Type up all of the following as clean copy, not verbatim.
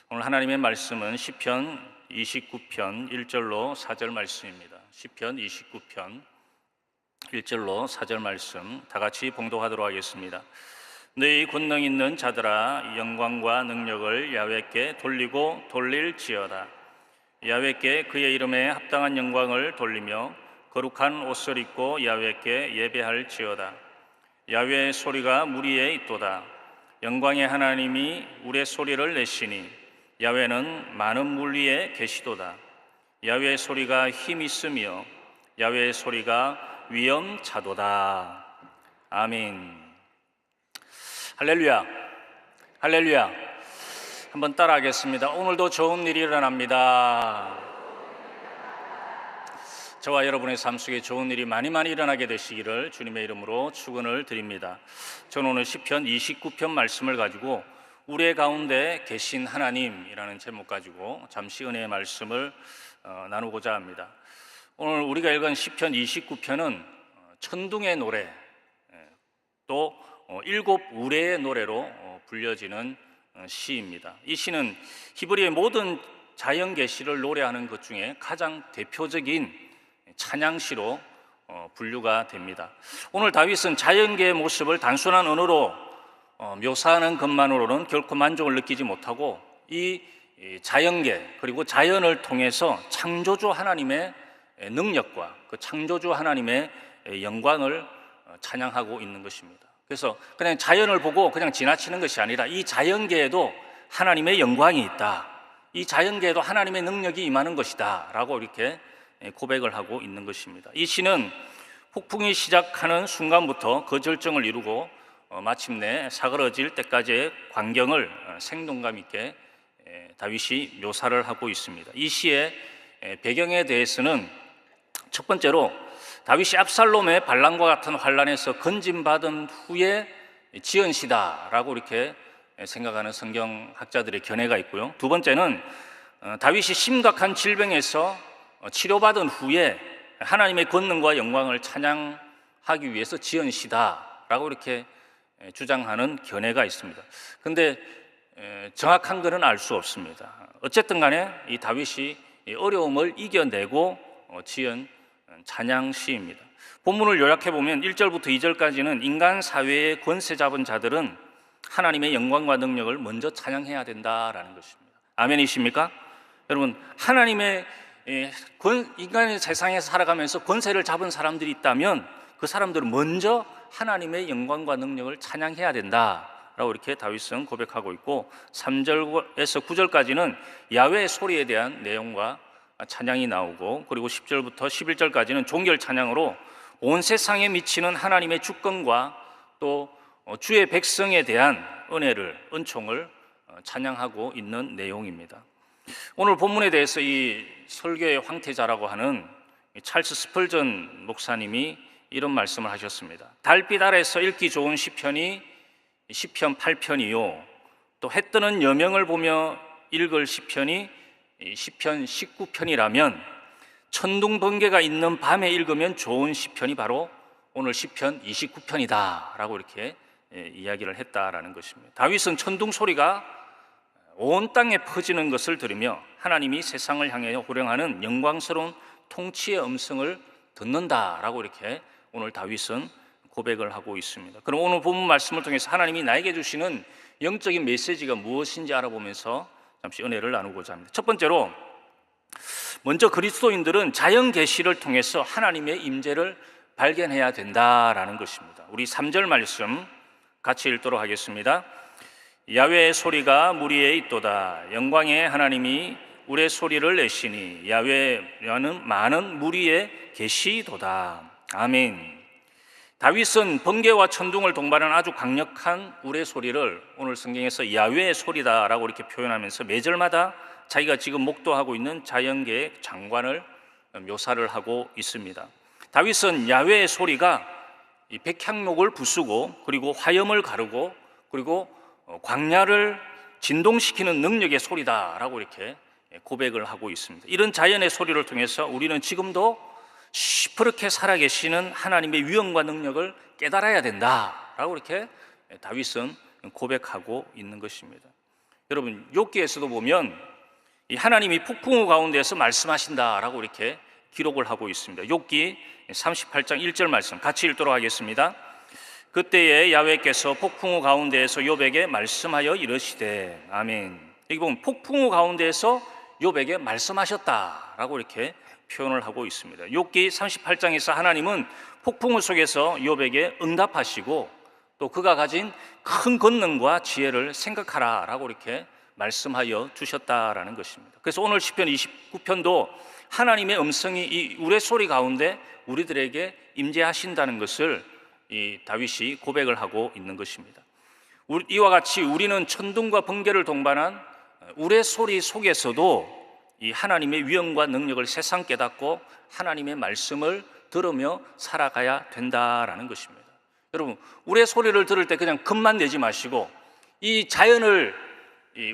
오늘 하나님의 말씀은 시편 29편 1절로 4절 말씀입니다. 시편 29편 1절로 4절 말씀 다 같이 봉독하도록 하겠습니다. 너희 권능 있는 자들아, 영광과 능력을 야훼께 돌리고 돌릴지어다. 야훼께 그의 이름에 합당한 영광을 돌리며 거룩한 옷을 입고 야훼께 예배할지어다. 야훼의 소리가 무리에 있도다. 영광의 하나님이 우레소리를 내시니 야훼는 많은 물 위에 계시도다. 야훼의 소리가 힘 있으며 야훼의 소리가 위엄차도다. 아멘. 할렐루야, 할렐루야. 한번 따라하겠습니다. 오늘도 좋은 일이 일어납니다. 저와 여러분의 삶 속에 좋은 일이 많이 일어나게 되시기를 주님의 이름으로 축원을 드립니다. 저는 오늘 시편 29편 말씀을 가지고 우리의 가운데 계신 하나님이라는 제목 가지고 잠시 은혜의 말씀을 나누고자 합니다. 오늘 우리가 읽은 시편 29편은 천둥의 노래, 또 일곱 우레의 노래로 불려지는 시입니다. 이 시는 히브리의 모든 자연 계시를 노래하는 것 중에 가장 대표적인 찬양시로 분류가 됩니다. 오늘 다윗은 자연계의 모습을 단순한 언어로 묘사하는 것만으로는 결코 만족을 느끼지 못하고 이 자연계 그리고 자연을 통해서 창조주 하나님의 능력과 그 창조주 하나님의 영광을 찬양하고 있는 것입니다. 그래서 그냥 자연을 보고 그냥 지나치는 것이 아니라 이 자연계에도 하나님의 영광이 있다, 이 자연계에도 하나님의 능력이 임하는 것이다 라고 이렇게 고백을 하고 있는 것입니다. 이 시는 폭풍이 시작하는 순간부터 그 절정을 이루고 마침내 사그러질 때까지의 광경을 생동감 있게 다윗이 묘사를 하고 있습니다. 이 시의 배경에 대해서는 첫 번째로 다윗이 압살롬의 반란과 같은 환란에서 건진받은 후에 지은 시다라고 이렇게 생각하는 성경학자들의 견해가 있고요. 두 번째는 다윗이 심각한 질병에서 치료받은 후에 하나님의 권능과 영광을 찬양하기 위해서 지은 시다라고 이렇게 주장하는 견해가 있습니다. 그런데 정확한 것은 알 수 없습니다. 어쨌든 간에 이 다윗이 어려움을 이겨내고 지은 찬양시입니다. 본문을 요약해 보면 1절부터 2절까지는 인간 사회의 권세 잡은 자들은 하나님의 영광과 능력을 먼저 찬양해야 된다라는 것입니다. 아멘이십니까? 여러분, 하나님의 인간의 세상에서 살아가면서 권세를 잡은 사람들이 있다면 그 사람들은 먼저 하나님의 영광과 능력을 찬양해야 된다라고 이렇게 다윗은 고백하고 있고, 3절에서 9절까지는 야훼의 소리에 대한 내용과 찬양이 나오고, 그리고 10절부터 11절까지는 종결 찬양으로 온 세상에 미치는 하나님의 주권과 또 주의 백성에 대한 은총을 찬양하고 있는 내용입니다. 오늘 본문에 대해서 이 설교의 황태자라고 하는 찰스 스펄전 목사님이 이런 말씀을 하셨습니다. 달빛 아래서 읽기 좋은 시편이 시편 8편이요, 또 해 뜨는 여명을 보며 읽을 시편이 시편 19편이라면 천둥 번개가 있는 밤에 읽으면 좋은 시편이 바로 오늘 시편 29편이다 라고 이렇게 이야기를 했다라는 것입니다. 다윗은 천둥 소리가 온 땅에 퍼지는 것을 들으며 하나님이 세상을 향해 호령하는 영광스러운 통치의 음성을 듣는다라고 이렇게 오늘 다윗은 고백을 하고 있습니다. 그럼 오늘 본문 말씀을 통해서 하나님이 나에게 주시는 영적인 메시지가 무엇인지 알아보면서 잠시 은혜를 나누고자 합니다. 첫 번째로, 먼저 그리스도인들은 자연 계시를 통해서 하나님의 임재를 발견해야 된다라는 것입니다. 우리 3절 말씀 같이 읽도록 하겠습니다. 야훼의 소리가 무리에 있도다. 영광의 하나님이 우레소리를 내시니 야훼는 많은 무리에 계시도다. 아멘. 다윗은 번개와 천둥을 동반하는 아주 강력한 우레소리를 오늘 성경에서 야훼의 소리다라고 이렇게 표현하면서 매절마다 자기가 지금 목도하고 있는 자연계의 장관을 묘사를 하고 있습니다. 다윗은 야훼의 소리가 이 백향목을 부수고 그리고 화염을 가르고 그리고 광야를 진동시키는 능력의 소리다라고 이렇게 고백을 하고 있습니다. 이런 자연의 소리를 통해서 우리는 지금도 시퍼렇게 살아계시는 하나님의 위엄과 능력을 깨달아야 된다라고 이렇게 다윗은 고백하고 있는 것입니다. 여러분 욥기에서도 보면 이 하나님이 폭풍우 가운데서 말씀하신다라고 이렇게 기록을 하고 있습니다. 욥기 38장 1절 말씀 같이 읽도록 하겠습니다. 그때에 야훼께서 폭풍우 가운데에서 욥에게 말씀하여 이르시되. 아멘. 여기 보면 폭풍우 가운데에서 욥에게 말씀하셨다라고 이렇게 표현을 하고 있습니다. 욥기 38장에서 하나님은 폭풍우 속에서 욥에게 응답하시고 또 그가 가진 큰 권능과 지혜를 생각하라라고 이렇게 말씀하여 주셨다라는 것입니다. 그래서 오늘 시편 29편도 하나님의 음성이 이 우레소리 가운데 우리들에게 임재하신다는 것을 이 다윗이 고백을 하고 있는 것입니다. 이와 같이 우리는 천둥과 번개를 동반한 우레소리 속에서도 이 하나님의 위엄과 능력을 새삼 깨닫고 하나님의 말씀을 들으며 살아가야 된다라는 것입니다. 여러분 우레소리를 들을 때 그냥 겁만 내지 마시고 이 자연을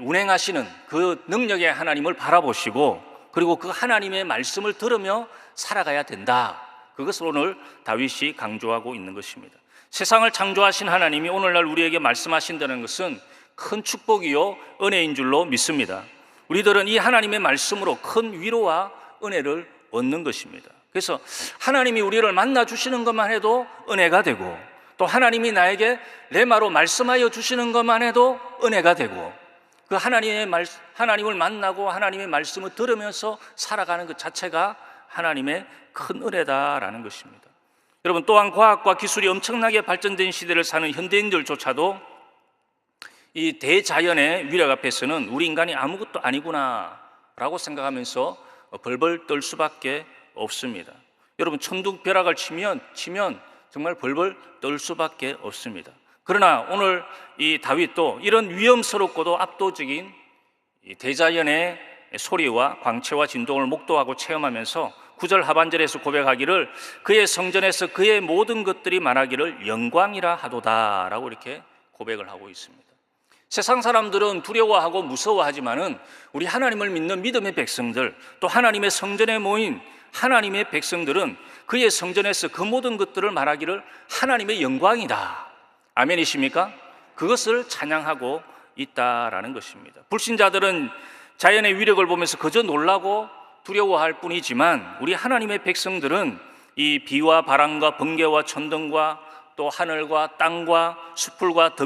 운행하시는 그 능력의 하나님을 바라보시고 그리고 그 하나님의 말씀을 들으며 살아가야 된다. 그것을 오늘 다윗이 강조하고 있는 것입니다. 세상을 창조하신 하나님이 오늘날 우리에게 말씀하신다는 것은 큰 축복이요 은혜인 줄로 믿습니다. 우리들은 이 하나님의 말씀으로 큰 위로와 은혜를 얻는 것입니다. 그래서 하나님이 우리를 만나 주시는 것만 해도 은혜가 되고 또 하나님이 나에게 레마로 말씀하여 주시는 것만 해도 은혜가 되고 그 하나님을 만나고 하나님의 말씀을 들으면서 살아가는 것 자체가 하나님의 큰 은혜다라는 것입니다. 여러분 또한 과학과 기술이 엄청나게 발전된 시대를 사는 현대인들조차도 이 대자연의 위력 앞에서는 우리 인간이 아무것도 아니구나 라고 생각하면서 벌벌 떨 수밖에 없습니다. 여러분 천둥벼락을 치면 정말 벌벌 떨 수밖에 없습니다. 그러나 오늘 이 다윗도 이런 위험스럽고도 압도적인 대자연의 소리와 광채와 진동을 목도하고 체험하면서 9절 하반절에서 고백하기를 그의 성전에서 그의 모든 것들이 말하기를 영광이라 하도다 라고 이렇게 고백을 하고 있습니다. 세상 사람들은 두려워하고 무서워하지만은 우리 하나님을 믿는 믿음의 백성들 또 하나님의 성전에 모인 하나님의 백성들은 그의 성전에서 그 모든 것들을 말하기를 하나님의 영광이다. 아멘이십니까? 그것을 찬양하고 있다라는 것입니다. 불신자들은 자연의 위력을 보면서 그저 놀라고 두려워할 뿐이지만 우리 하나님의 백성들은 이 비와 바람과 번개와 천둥과 또 하늘과 땅과 숲풀과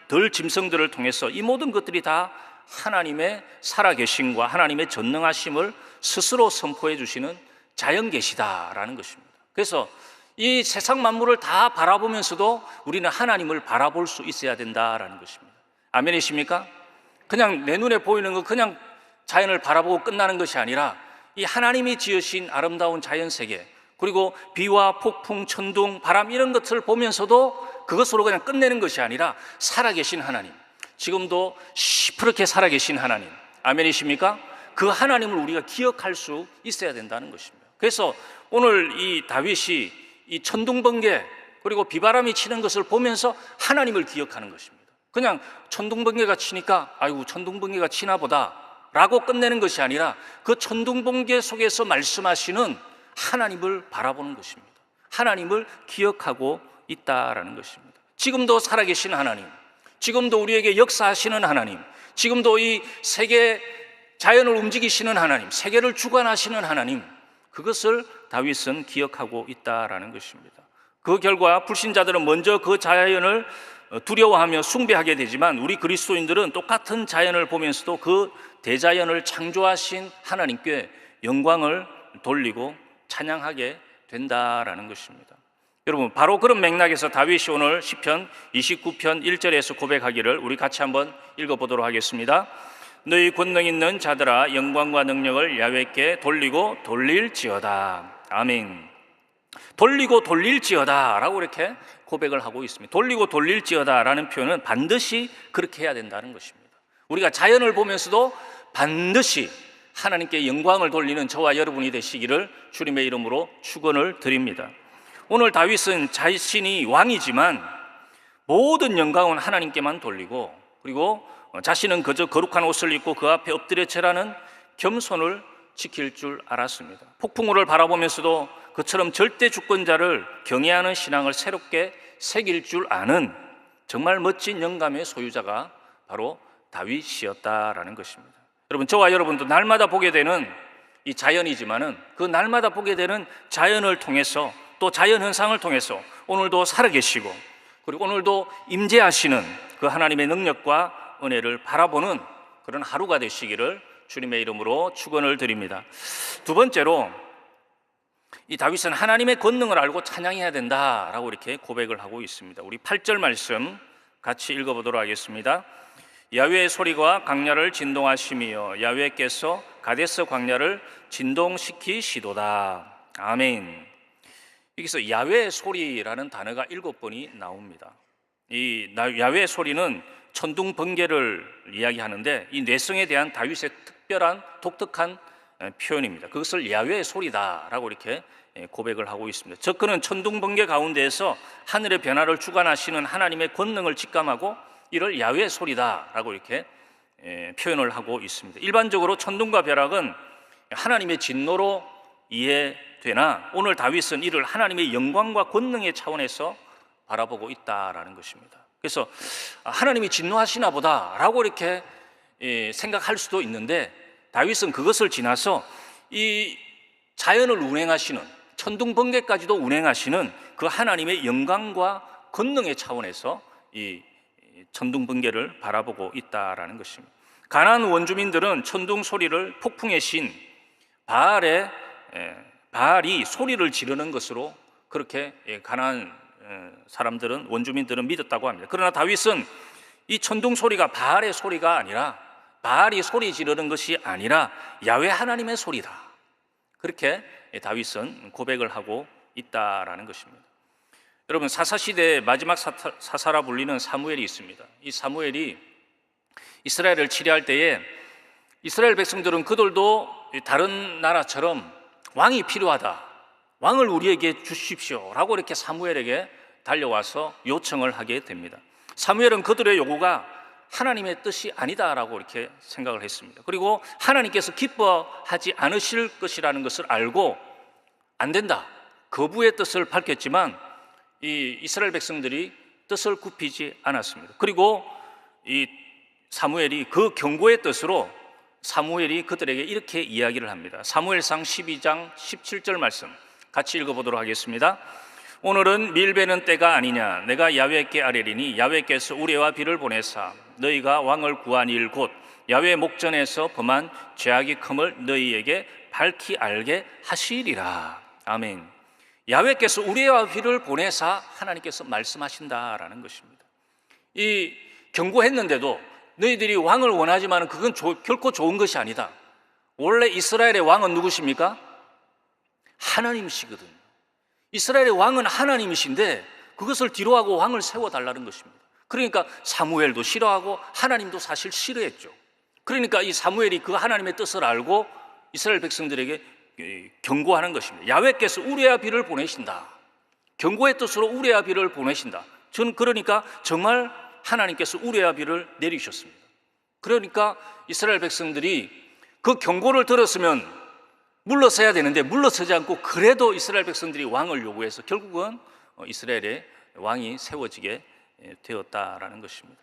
덜 짐승들을 통해서 이 모든 것들이 다 하나님의 살아계심과 하나님의 전능하심을 스스로 선포해 주시는 자연계시다라는 것입니다. 그래서 이 세상 만물을 다 바라보면서도 우리는 하나님을 바라볼 수 있어야 된다라는 것입니다. 아멘이십니까? 그냥 내 눈에 보이는 거 그냥 자연을 바라보고 끝나는 것이 아니라 이 하나님이 지으신 아름다운 자연세계 그리고 비와 폭풍, 천둥, 바람 이런 것들을 보면서도 그것으로 그냥 끝내는 것이 아니라 살아계신 하나님, 지금도 시퍼렇게 살아계신 하나님, 아멘이십니까? 그 하나님을 우리가 기억할 수 있어야 된다는 것입니다. 그래서 오늘 이 다윗이 이 천둥, 번개 그리고 비바람이 치는 것을 보면서 하나님을 기억하는 것입니다. 그냥 천둥, 번개가 치니까 아이고 천둥, 번개가 치나 보다 라고 끝내는 것이 아니라 그 천둥, 번개 속에서 말씀하시는 하나님을 바라보는 것입니다. 하나님을 기억하고 있다라는 것입니다. 지금도 살아계신 하나님, 지금도 우리에게 역사하시는 하나님, 지금도 이 세계 자연을 움직이시는 하나님, 세계를 주관하시는 하나님, 그것을 다윗은 기억하고 있다라는 것입니다. 그 결과 불신자들은 먼저 그 자연을 두려워하며 숭배하게 되지만 우리 그리스도인들은 똑같은 자연을 보면서도 그 대자연을 창조하신 하나님께 영광을 돌리고 찬양하게 된다라는 것입니다. 여러분 바로 그런 맥락에서 다윗이 오늘 시편 29편 1절에서 고백하기를 우리 같이 한번 읽어보도록 하겠습니다. 너희 권능 있는 자들아 영광과 능력을 야훼께 돌리고 돌릴지어다. 아멘. 돌리고 돌릴지어다 라고 이렇게 고백을 하고 있습니다. 돌리고 돌릴지어다 라는 표현은 반드시 그렇게 해야 된다는 것입니다. 우리가 자연을 보면서도 반드시 하나님께 영광을 돌리는 저와 여러분이 되시기를 주님의 이름으로 축원을 드립니다. 오늘 다윗은 자신이 왕이지만 모든 영광은 하나님께만 돌리고 그리고 자신은 그저 거룩한 옷을 입고 그 앞에 엎드려 절하는 겸손을 지킬 줄 알았습니다. 폭풍우를 바라보면서도 그처럼 절대 주권자를 경외하는 신앙을 새롭게 새길 줄 아는 정말 멋진 영감의 소유자가 바로 다윗이었다라는 것입니다. 여러분, 저와 여러분도 날마다 보게 되는 이 자연이지만은 그 날마다 보게 되는 자연을 통해서, 또 자연 현상을 통해서 오늘도 살아계시고, 그리고 오늘도 임재하시는 그 하나님의 능력과 은혜를 바라보는 그런 하루가 되시기를 주님의 이름으로 축원을 드립니다. 두 번째로, 이 다윗은 하나님의 권능을 알고 찬양해야 된다라고 이렇게 고백을 하고 있습니다. 우리 8절 말씀 같이 읽어보도록 하겠습니다. 야훼의 소리가 광야를 진동하심이여 야훼께서 가데스 광야를 진동시키시도다. 아멘. 여기서 야훼의 소리라는 단어가 7번이 나옵니다. 이 야훼의 소리는 천둥 번개를 이야기하는데, 이 뇌성에 대한 다윗의 특별한 독특한 표현입니다. 그것을 야훼의 소리다라고 이렇게 고백을 하고 있습니다. 즉 그는 천둥 번개 가운데에서 하늘의 변화를 주관하시는 하나님의 권능을 직감하고 이를 야훼의 소리다라고 이렇게 표현을 하고 있습니다. 일반적으로 천둥과 벼락은 하나님의 진노로 이해되나 오늘 다윗은 이를 하나님의 영광과 권능의 차원에서 바라보고 있다라는 것입니다. 그래서 하나님이 진노하시나 보다라고 이렇게 생각할 수도 있는데, 다윗은 그것을 지나서 이 자연을 운행하시는, 천둥 번개까지도 운행하시는 그 하나님의 영광과 권능의 차원에서 이 천둥 번개를 바라보고 있다라는 것입니다. 가나안 원주민들은 천둥 소리를 폭풍의 신 바알이 소리를 지르는 것으로 그렇게 가나안 사람들은, 원주민들은 믿었다고 합니다. 그러나 다윗은 이 천둥 소리가 바알의 소리가 아니라, 바알이 소리 지르는 것이 아니라 야훼 하나님의 소리다, 그렇게 다윗은 고백을 하고 있다라는 것입니다. 여러분, 사사시대의 마지막 사사라 불리는 사무엘이 있습니다. 이 사무엘이 이스라엘을 치리할 때에 이스라엘 백성들은 그들도 다른 나라처럼 왕이 필요하다, 왕을 우리에게 주십시오 라고 이렇게 사무엘에게 달려와서 요청을 하게 됩니다. 사무엘은 그들의 요구가 하나님의 뜻이 아니다라고 이렇게 생각을 했습니다. 그리고 하나님께서 기뻐하지 않으실 것이라는 것을 알고 안 된다, 거부의 뜻을 밝혔지만 이 이스라엘 백성들이 뜻을 굽히지 않았습니다. 그리고 이 사무엘이 그 경고의 뜻으로 사무엘이 그들에게 이렇게 이야기를 합니다. 사무엘상 12장 17절 말씀 같이 읽어보도록 하겠습니다. 오늘은 밀베는 때가 아니냐, 내가 야훼께 아뢰리니 야훼께서 우레와 비를 보내사 너희가 왕을 구한 일 곧 야훼 목전에서 범한 죄악이 큼을 너희에게 밝히 알게 하시리라. 아멘. 야훼께서 우레와 비를 보내사 하나님께서 말씀하신다라는 것입니다. 이 경고했는데도 너희들이 왕을 원하지만 그건 결코 좋은 것이 아니다. 원래 이스라엘의 왕은 누구십니까? 하나님이시거든요. 이스라엘의 왕은 하나님이신데 그것을 뒤로하고 왕을 세워달라는 것입니다. 그러니까 사무엘도 싫어하고 하나님도 사실 싫어했죠. 그러니까 이 사무엘이 그 하나님의 뜻을 알고 이스라엘 백성들에게 경고하는 것입니다. 야훼께서 우레와 비를 보내신다. 경고의 뜻으로 우레와 비를 보내신다. 저는 그러니까 정말 하나님께서 우레와 비를 내리셨습니다. 그러니까 이스라엘 백성들이 그 경고를 들었으면 물러서야 되는데 물러서지 않고 그래도 이스라엘 백성들이 왕을 요구해서 결국은 이스라엘의 왕이 세워지게 되었다라는 것입니다.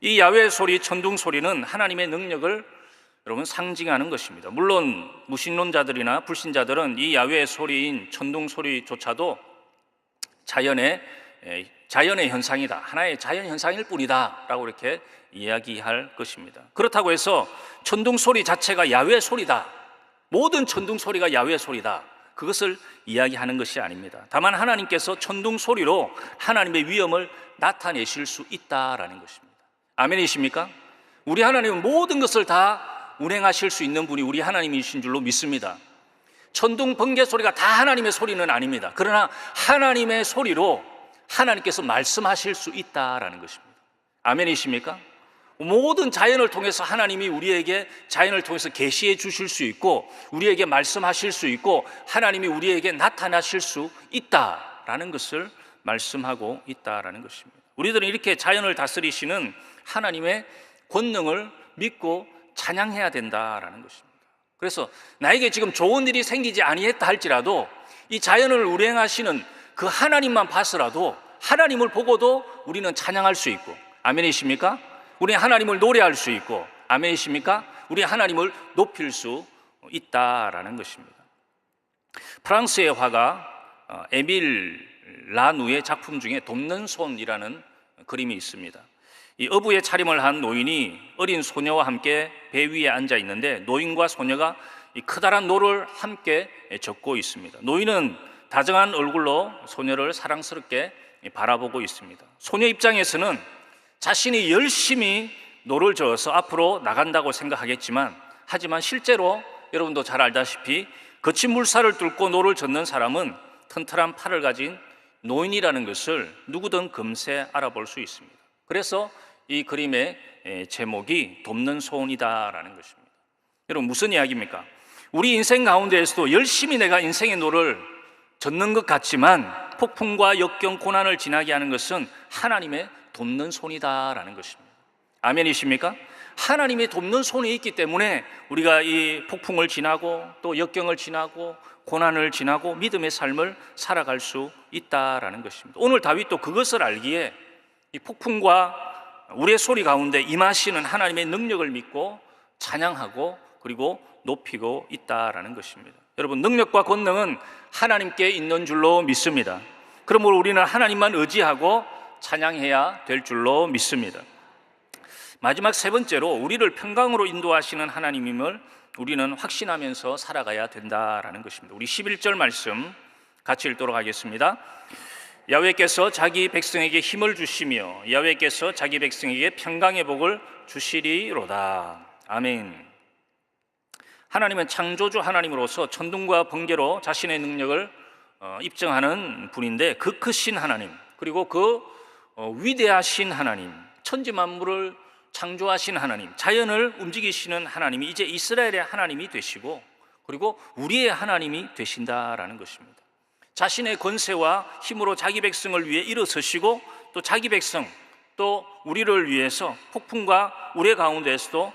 이 야훼 소리, 천둥 소리는 하나님의 능력을 여러분 상징하는 것입니다. 물론 무신론자들이나 불신자들은 이 야훼 소리인 천둥 소리조차도 자연의 현상이다, 하나의 자연 현상일 뿐이다 라고 이렇게 이야기할 것입니다. 그렇다고 해서 천둥 소리 자체가 야훼 소리다, 모든 천둥 소리가 야훼 소리다, 그것을 이야기하는 것이 아닙니다. 다만 하나님께서 천둥 소리로 하나님의 위엄을 나타내실 수 있다라는 것입니다. 아멘이십니까? 우리 하나님은 모든 것을 다 운행하실 수 있는 분이 우리 하나님이신 줄로 믿습니다. 천둥 번개 소리가 다 하나님의 소리는 아닙니다. 그러나 하나님의 소리로 하나님께서 말씀하실 수 있다라는 것입니다. 아멘이십니까? 모든 자연을 통해서 하나님이 우리에게 자연을 통해서 계시해 주실 수 있고 우리에게 말씀하실 수 있고 하나님이 우리에게 나타나실 수 있다라는 것을 말씀하고 있다라는 것입니다. 우리들은 이렇게 자연을 다스리시는 하나님의 권능을 믿고 찬양해야 된다라는 것입니다. 그래서 나에게 지금 좋은 일이 생기지 아니했다 할지라도 이 자연을 운행하시는 그 하나님만 봐서라도 하나님을 보고도 우리는 찬양할 수 있고, 아멘이십니까? 우리 하나님을 노래할 수 있고, 아멘이십니까? 우리 하나님을 높일 수 있다라는 것입니다. 프랑스의 화가 에밀 라누의 작품 중에 돕는 손이라는 그림이 있습니다. 이 어부의 차림을 한 노인이 어린 소녀와 함께 배 위에 앉아 있는데, 노인과 소녀가 이 커다란 노를 함께 젓고 있습니다. 노인은 다정한 얼굴로 소녀를 사랑스럽게 바라보고 있습니다. 소녀 입장에서는 자신이 열심히 노를 저어서 앞으로 나간다고 생각하겠지만, 하지만 실제로 여러분도 잘 알다시피 거친 물살을 뚫고 노를 젓는 사람은 튼튼한 팔을 가진 노인이라는 것을 누구든 금세 알아볼 수 있습니다. 그래서 이 그림의 제목이 돕는 소원이다라는 것입니다. 여러분, 무슨 이야기입니까? 우리 인생 가운데에서도 열심히 내가 인생의 노를 젓는 것 같지만 폭풍과 역경, 고난을 지나게 하는 것은 하나님의 돕는 손이다라는 것입니다. 아멘이십니까? 하나님의 돕는 손이 있기 때문에 우리가 이 폭풍을 지나고 또 역경을 지나고 고난을 지나고 믿음의 삶을 살아갈 수 있다라는 것입니다. 오늘 다윗도 그것을 알기에 이 폭풍과 우리의 소리 가운데 임하시는 하나님의 능력을 믿고 찬양하고 그리고 높이고 있다라는 것입니다. 여러분, 능력과 권능은 하나님께 있는 줄로 믿습니다. 그러므로 우리는 하나님만 의지하고 찬양해야 될 줄로 믿습니다. 마지막 세 번째로, 우리를 평강으로 인도하시는 하나님임을 우리는 확신하면서 살아가야 된다라는 것입니다. 우리 11절 말씀 같이 읽도록 하겠습니다. 야훼께서 자기 백성에게 힘을 주시며 야훼께서 자기 백성에게 평강의 복을 주시리로다. 아멘. 하나님은 창조주 하나님으로서 천둥과 번개로 자신의 능력을 입증하는 분인데, 그 크신 하나님, 그리고 그 위대하신 하나님, 천지 만물을 창조하신 하나님, 자연을 움직이시는 하나님이 이제 이스라엘의 하나님이 되시고 그리고 우리의 하나님이 되신다라는 것입니다. 자신의 권세와 힘으로 자기 백성을 위해 일어서시고 또 자기 백성, 또 우리를 위해서 폭풍과 우레 가운데에서도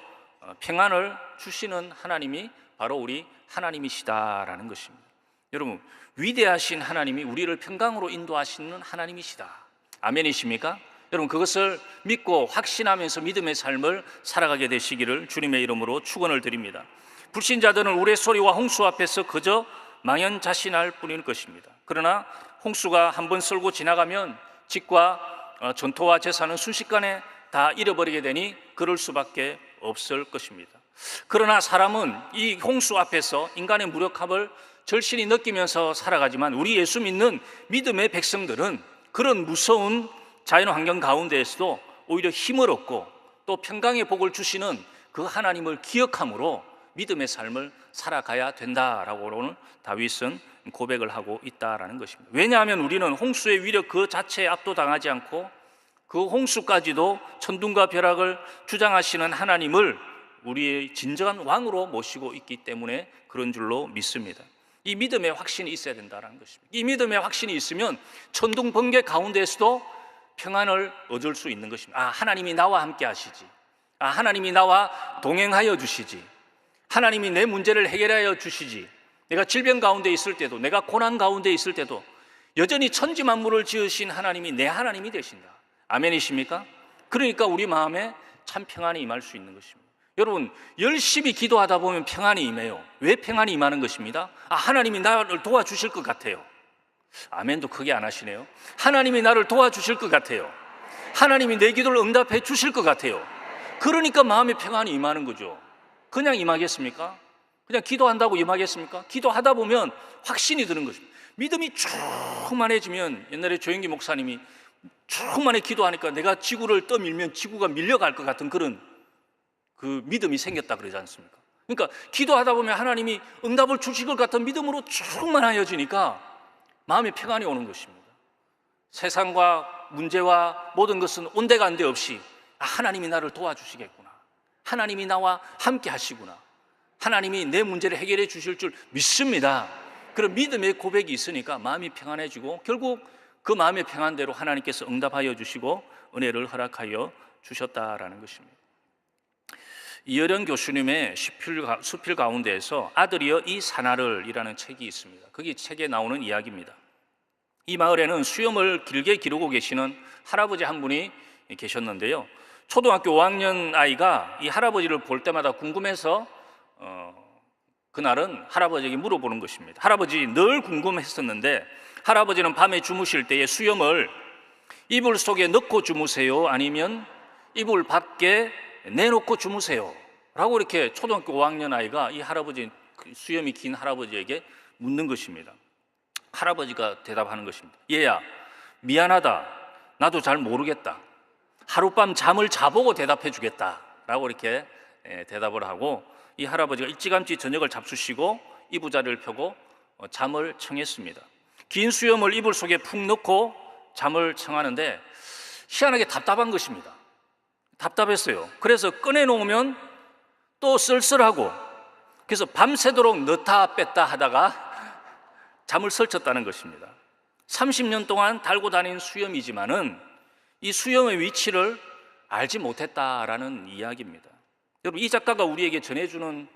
평안을 주시는 하나님이 바로 우리 하나님이시다라는 것입니다. 여러분, 위대하신 하나님이 우리를 평강으로 인도하시는 하나님이시다. 아멘이십니까? 여러분, 그것을 믿고 확신하면서 믿음의 삶을 살아가게 되시기를 주님의 이름으로 축원을 드립니다. 불신자들은 우레소리와 홍수 앞에서 그저 망연자실할 뿐일 것입니다. 그러나 홍수가 한번 쓸고 지나가면 집과 전토와 재산은 순식간에 다 잃어버리게 되니 그럴 수밖에 없을 것입니다. 그러나 사람은 이 홍수 앞에서 인간의 무력함을 절실히 느끼면서 살아가지만, 우리 예수 믿는 믿음의 백성들은 그런 무서운 자연환경 가운데에서도 오히려 힘을 얻고 또 평강의 복을 주시는 그 하나님을 기억함으로 믿음의 삶을 살아가야 된다라고 오늘 다윗은 고백을 하고 있다라는 것입니다. 왜냐하면 우리는 홍수의 위력 그 자체에 압도당하지 않고 그 홍수까지도 천둥과 벼락을 주장하시는 하나님을 우리의 진정한 왕으로 모시고 있기 때문에 그런 줄로 믿습니다. 이 믿음의 확신이 있어야 된다는 것입니다. 이 믿음의 확신이 있으면 천둥 번개 가운데에서도 평안을 얻을 수 있는 것입니다. 하나님이 나와 함께 하시지. 하나님이 나와 동행하여 주시지. 하나님이 내 문제를 해결하여 주시지. 내가 질병 가운데 있을 때도, 내가 고난 가운데 있을 때도 여전히 천지 만물을 지으신 하나님이 내 하나님이 되신다. 아멘이십니까? 그러니까 우리 마음에 참 평안이 임할 수 있는 것입니다. 여러분, 열심히 기도하다 보면 평안이 임해요. 왜 평안이 임하는 것입니다? 하나님이 나를 도와주실 것 같아요. 아멘도 크게 안 하시네요. 하나님이 나를 도와주실 것 같아요. 하나님이 내 기도를 응답해 주실 것 같아요. 그러니까 마음에 평안이 임하는 거죠. 그냥 임하겠습니까? 그냥 기도한다고 임하겠습니까? 기도하다 보면 확신이 드는 것입니다. 믿음이 충만해지면, 옛날에 조영기 목사님이 충만히 기도하니까 내가 지구를 떠밀면 지구가 밀려갈 것 같은 그런 그 믿음이 생겼다 그러지 않습니까? 그러니까 기도하다 보면 하나님이 응답을 주실 것 같은 믿음으로 충만해지니까 마음에 평안이 오는 것입니다. 세상과 문제와 모든 것은 온데간데 없이 하나님이 나를 도와주시겠구나, 하나님이 나와 함께 하시구나, 하나님이 내 문제를 해결해 주실 줄 믿습니다. 그런 믿음의 고백이 있으니까 마음이 평안해지고 결국 그 마음의 평안대로 하나님께서 응답하여 주시고 은혜를 허락하여 주셨다라는 것입니다. 이어령 교수님의 수필 가운데에서 아들이여 이 사나를이라는 책이 있습니다. 거기 책에 나오는 이야기입니다. 이 마을에는 수염을 길게 기르고 계시는 할아버지 한 분이 계셨는데요, 초등학교 5학년 아이가 이 할아버지를 볼 때마다 궁금해서 그날은 할아버지에게 물어보는 것입니다. 할아버지, 늘 궁금했었는데 할아버지는 밤에 주무실 때에 수염을 이불 속에 넣고 주무세요? 아니면 이불 밖에 내놓고 주무세요? 라고 이렇게 초등학교 5학년 아이가 이 할아버지, 수염이 긴 할아버지에게 묻는 것입니다. 할아버지가 대답하는 것입니다. 얘야, 미안하다. 나도 잘 모르겠다. 하룻밤 잠을 자보고 대답해 주겠다. 라고 이렇게 대답을 하고 이 할아버지가 일찌감치 저녁을 잡수시고 이부자리를 펴고 잠을 청했습니다. 긴 수염을 이불 속에 푹 넣고 잠을 청하는데 희한하게 답답한 것입니다. 답답했어요. 그래서 꺼내놓으면 또 쓸쓸하고, 그래서 밤새도록 넣다 뺐다 하다가 잠을 설쳤다는 것입니다. 30년 동안 달고 다닌 수염이지만은 이 수염의 위치를 알지 못했다라는 이야기입니다. 여러분, 이 작가가 우리에게 전해주는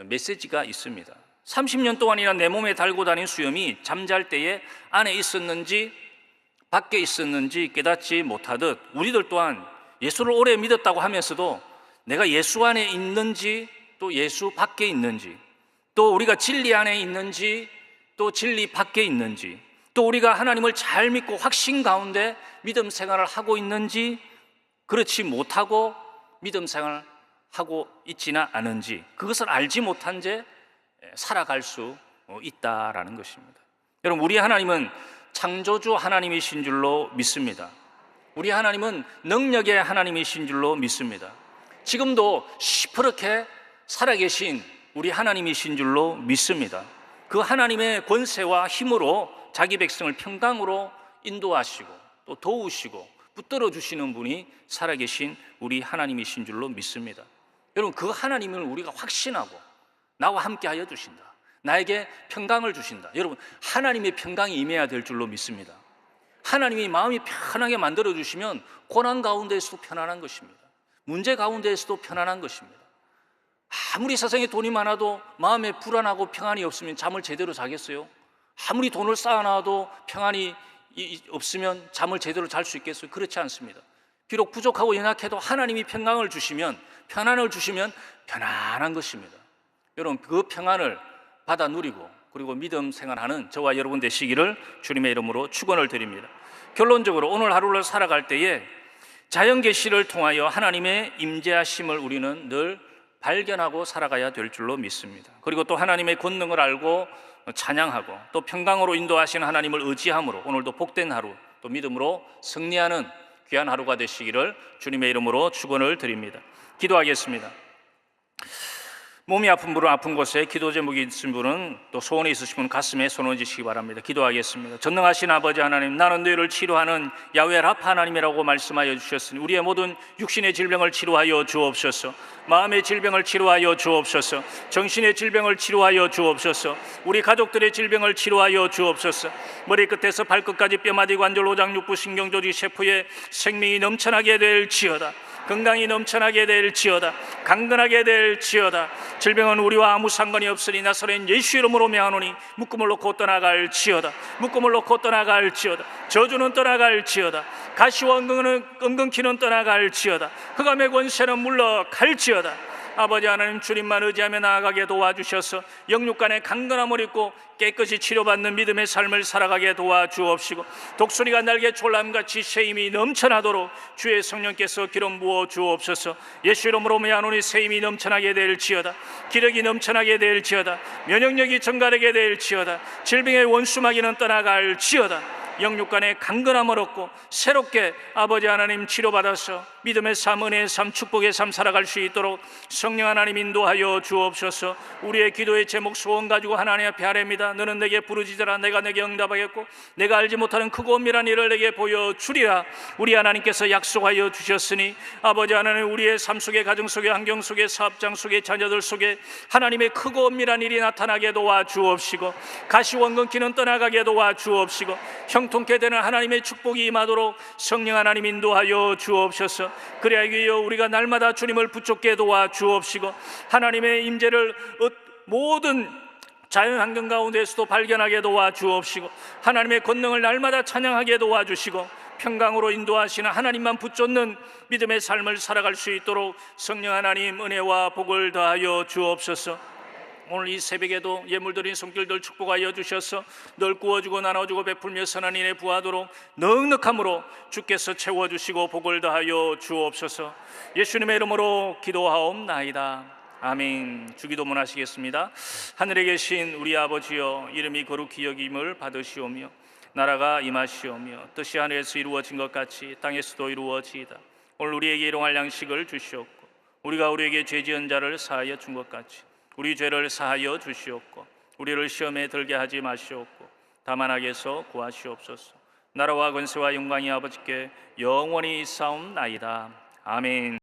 메시지가 있습니다. 30년 동안이나 내 몸에 달고 다닌 수염이 잠잘 때에 안에 있었는지 밖에 있었는지 깨닫지 못하듯 우리들 또한 예수를 오래 믿었다고 하면서도 내가 예수 안에 있는지 또 예수 밖에 있는지, 또 우리가 진리 안에 있는지 또 진리 밖에 있는지, 또 우리가 하나님을 잘 믿고 확신 가운데 믿음 생활을 하고 있는지, 그렇지 못하고 믿음 생활을 하고 있지는 않은지, 그것을 알지 못한 채 살아갈 수 있다라는 것입니다. 여러분, 우리 하나님은 창조주 하나님이신 줄로 믿습니다. 우리 하나님은 능력의 하나님이신 줄로 믿습니다. 지금도 시퍼렇게 살아계신 우리 하나님이신 줄로 믿습니다. 그 하나님의 권세와 힘으로 자기 백성을 평강으로 인도하시고 또 도우시고 붙들어 주시는 분이 살아계신 우리 하나님이신 줄로 믿습니다. 여러분, 그 하나님을 우리가 확신하고 나와 함께 하여 주신다, 나에게 평강을 주신다. 여러분, 하나님의 평강이 임해야 될 줄로 믿습니다. 하나님이 마음이 편하게 만들어 주시면 고난 가운데에서도 편안한 것입니다. 문제 가운데에서도 편안한 것입니다. 아무리 세상에 돈이 많아도 마음에 불안하고 평안이 없으면 잠을 제대로 자겠어요? 아무리 돈을 쌓아놔도 평안이 없으면 잠을 제대로 잘 수 있겠어요? 그렇지 않습니다. 비록 부족하고 연약해도 하나님이 평강을 주시면, 편안을 주시면 편안한 것입니다. 여러분, 그 평안을 받아 누리고 그리고 믿음 생활하는 저와 여러분 되시기를 주님의 이름으로 축원을 드립니다. 결론적으로 오늘 하루를 살아갈 때에 자연 계시를 통하여 하나님의 임재하심을 우리는 늘 발견하고 살아가야 될 줄로 믿습니다. 그리고 또 하나님의 권능을 알고 찬양하고 또 평강으로 인도하시는 하나님을 의지함으로 오늘도 복된 하루, 또 믿음으로 승리하는 귀한 하루가 되시기를 주님의 이름으로 축원을 드립니다. 기도하겠습니다. 몸이 아픈 분은 아픈 곳에, 기도 제목이 있으신 분은 또 소원이 있으신 분은 가슴에 손을 얹으시기 바랍니다. 기도하겠습니다. 전능하신 아버지 하나님, 나는 너희를 치료하는 야훼 라파 하나님이라고 말씀하여 주셨으니 우리의 모든 육신의 질병을 치료하여 주옵소서. 마음의 질병을 치료하여 주옵소서. 정신의 질병을 치료하여 주옵소서. 우리 가족들의 질병을 치료하여 주옵소서. 머리끝에서 발끝까지 뼈마디 관절 오장 육부 신경조직 세포에 생명이 넘쳐나게 될지어다. 건강이 넘쳐나게 될지어다. 강건하게 될지어다. 질병은 우리와 아무 상관이 없으니 나사렛 예수 이름으로 명하노니 묶음을 놓고 떠나갈지어다. 묶음을 놓고 떠나갈지어다. 저주는 떠나갈지어다. 가시와 은근키는 떠나갈지어다. 흑암의 권세는 물러갈지어다. 아버지 하나님, 주님만 의지하며 나아가게 도와주셔서 영육간의 강건함을 입고 깨끗이 치료받는 믿음의 삶을 살아가게 도와주옵시고, 독수리가 날개 졸람같이 새 힘이 넘쳐나도록 주의 성령께서 기름 부어 주옵소서. 예수 이름으로 메아노니 새 힘이 넘쳐나게 될지어다. 기력이 넘쳐나게 될지어다. 면역력이 증가되게 될지어다. 질병의 원수마귀는 떠나갈지어다. 영육간의 강건함을 얻고 새롭게 아버지 하나님 치료받아서 믿음의 삶, 은혜의 삶, 축복의 삶 살아갈 수 있도록 성령 하나님 인도하여 주옵소서. 우리의 기도의 제목 소원 가지고 하나님 앞에 아뢰입니다. 너는 내게 부르짖으라. 내가 내게 응답하겠고 내가 알지 못하는 크고 엄밀한 일을 내게 보여주리라. 우리 하나님께서 약속하여 주셨으니 아버지 하나님, 우리의 삶 속에, 가정 속에, 환경 속에, 사업장 속에, 자녀들 속에 하나님의 크고 엄밀한 일이 나타나게 도와주옵시고, 가시원근기는 떠나가게 도와주옵시고, 형통케 되는 하나님의 축복이 임하도록 성령 하나님 인도하여 주옵소서. 그래야 우리가 날마다 주님을 붙잡게 도와주옵시고, 하나님의 임재를 모든 자연환경 가운데에서도 발견하게 도와주옵시고, 하나님의 권능을 날마다 찬양하게 도와주시고, 평강으로 인도하시는 하나님만 붙잡는 믿음의 삶을 살아갈 수 있도록 성령 하나님 은혜와 복을 더하여 주옵소서. 오늘 이 새벽에도 예물드린 손길들 축복하여 주셔서 늘 구워주고 나눠주고 베풀며 선한 인에 부하도록 넉넉함으로 주께서 채워주시고 복을 더하여 주옵소서. 예수님의 이름으로 기도하옵나이다. 아멘. 주기도문 하시겠습니다. 하늘에 계신 우리 아버지여, 이름이 거룩히 여김을 받으시오며 나라가 임하시오며 뜻이 하늘에서 이루어진 것 같이 땅에서도 이루어지이다. 오늘 우리에게 일용할 양식을 주시옵고 우리가 우리에게 죄 지은 자를 사하여 준 것 같이 우리 죄를 사하여 주시옵고 우리를 시험에 들게 하지 마시옵고 다만 악에서 구하시옵소서. 나라와 권세와 영광이 아버지께 영원히 있사옵나이다. 아멘.